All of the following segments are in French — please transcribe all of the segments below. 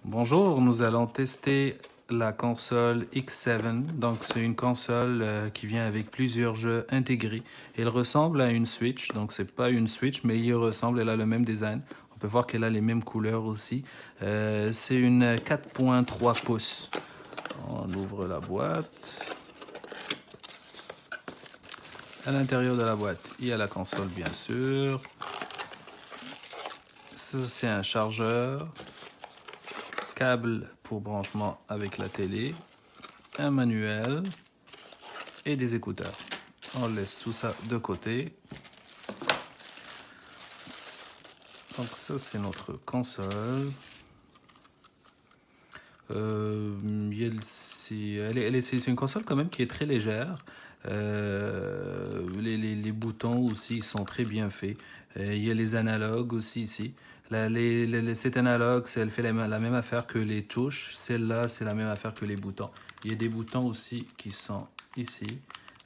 Bonjour, nous allons tester la console X7. Donc, c'est une console qui vient avec plusieurs jeux intégrés. Elle ressemble à une Switch, donc c'est pas une Switch, mais il y ressemble. Elle a le même design. On peut voir qu'elle a les mêmes couleurs aussi. C'est une 4.3 pouces. On ouvre la boîte. À l'intérieur de la boîte, il y a la console, bien sûr. Ça, c'est un chargeur. Câble pour branchement avec la télé. Un manuel et des écouteurs. On laisse tout ça de côté. Donc ça, c'est notre console. C'est une console quand même qui est très légère. Les boutons aussi sont très bien faits. Il y a les analogues aussi ici. Cet analogue, elle fait la même affaire que les touches. Celle-là, c'est la même affaire que les boutons. Il y a des boutons aussi qui sont ici.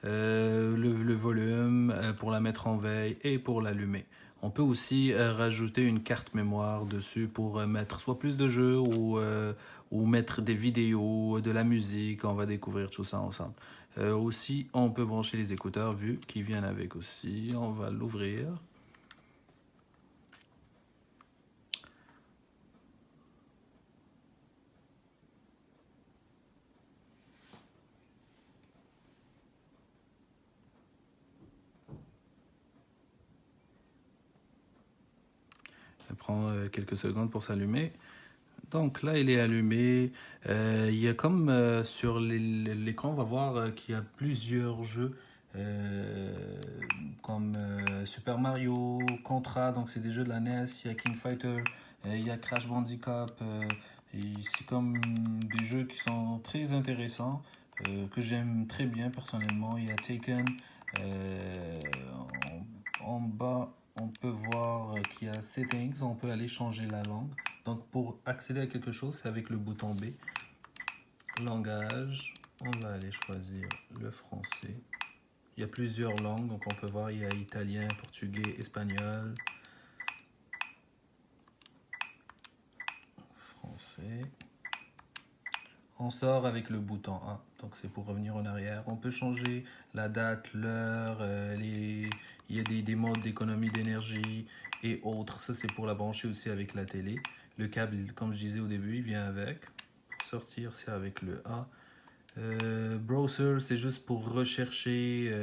Le volume pour la mettre en veille et pour l'allumer. On peut aussi rajouter une carte mémoire dessus pour mettre soit plus de jeux ou mettre des vidéos, de la musique. On va découvrir tout ça ensemble. Aussi, on peut brancher les écouteurs vu qu'ils viennent avec aussi. On va l'ouvrir. Elle prend quelques secondes pour s'allumer. Donc là, il est allumé. Il y a comme sur l'écran, on va voir qu'il y a plusieurs jeux comme Super Mario, Contra, donc c'est des jeux de la NES. Il y a King Fighter, il y a Crash Bandicoot. C'est comme des jeux qui sont très intéressants, que j'aime très bien personnellement. Il y a Taken. Euh, en bas, on peut voir qu'il y a Settings. On peut aller changer la langue. Donc pour accéder à quelque chose, c'est avec le bouton B. Langage, on va aller choisir le français. Il y a plusieurs langues, donc on peut voir, il y a italien, portugais, espagnol, français. On sort avec le bouton A, donc c'est pour revenir en arrière. On peut changer la date, l'heure, il y a des modes d'économie d'énergie et autres. Ça, c'est pour la brancher aussi avec la télé. Le câble, comme je disais au début, il vient avec. Pour sortir, c'est avec le A. Browser, c'est juste pour rechercher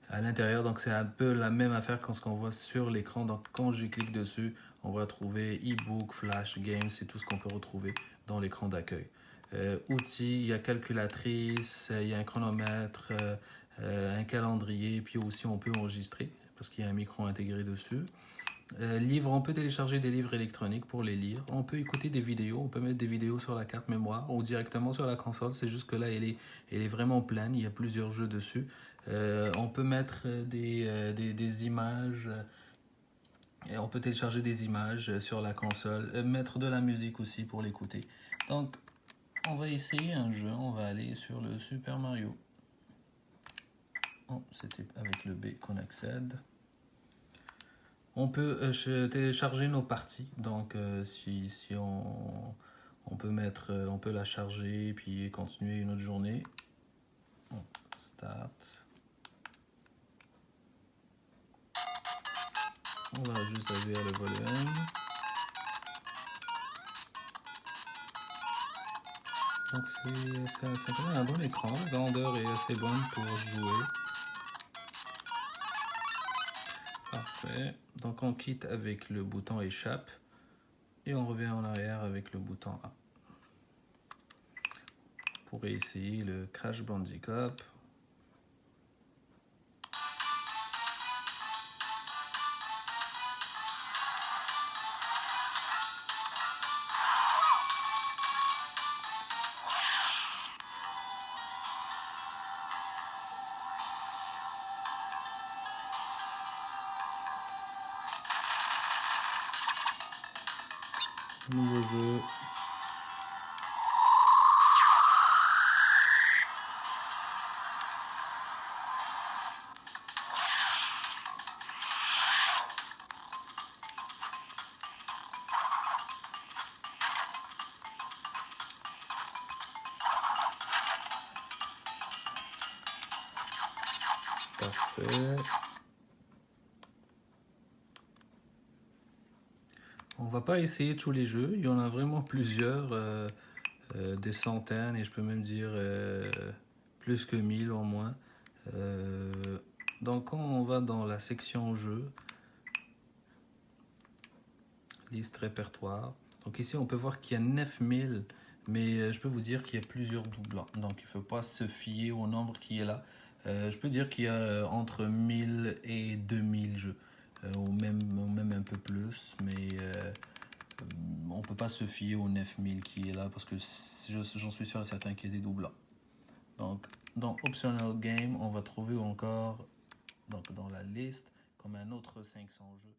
à l'intérieur. Donc, c'est un peu la même affaire que ce qu'on voit sur l'écran. Donc, quand je clique dessus, on va trouver e-book, flash, games, c'est tout ce qu'on peut retrouver dans l'écran d'accueil. Outils, il y a calculatrice, il y a un chronomètre, un calendrier, puis aussi on peut enregistrer parce qu'il y a un micro intégré dessus. Livres, on peut télécharger des livres électroniques pour les lire. On peut écouter des vidéos, on peut mettre des vidéos sur la carte mémoire ou directement sur la console. C'est juste que là, elle est vraiment pleine. Il y a plusieurs jeux dessus. On peut mettre des images. Et on peut télécharger des images sur la console. Mettre de la musique aussi pour l'écouter. Donc, on va essayer un jeu. On va aller sur le Super Mario. Oh, c'était avec le B qu'on accède. On peut télécharger nos parties. Donc, si on peut on peut la charger puis continuer une autre journée. On start. On va juste réduire le volume. Donc, c'est un bon écran. La grandeur est assez bonne pour jouer. Parfait. Donc, on quitte avec le bouton échappe et on revient en arrière avec le bouton A. Pour essayer le Crash Bandicoot. Nouveau jeu. Parfait. On va pas essayer tous les jeux. Il y en a vraiment plusieurs, des centaines, et je peux même dire plus que 1000 au moins. Donc quand on va dans la section jeux, liste répertoire. Donc ici on peut voir qu'il y a 9000, mais je peux vous dire qu'il y a plusieurs doublants. Donc il ne faut pas se fier au nombre qui est là. Je peux dire qu'il y a entre 1000 et 2000 jeux, ou même un peu plus, mais on ne peut pas se fier aux 9000 qui est là parce que j'en suis sûr et certain qu'il y a des doublants. Donc dans Optional Game, on va trouver encore donc, dans la liste comme un autre 500 jeux.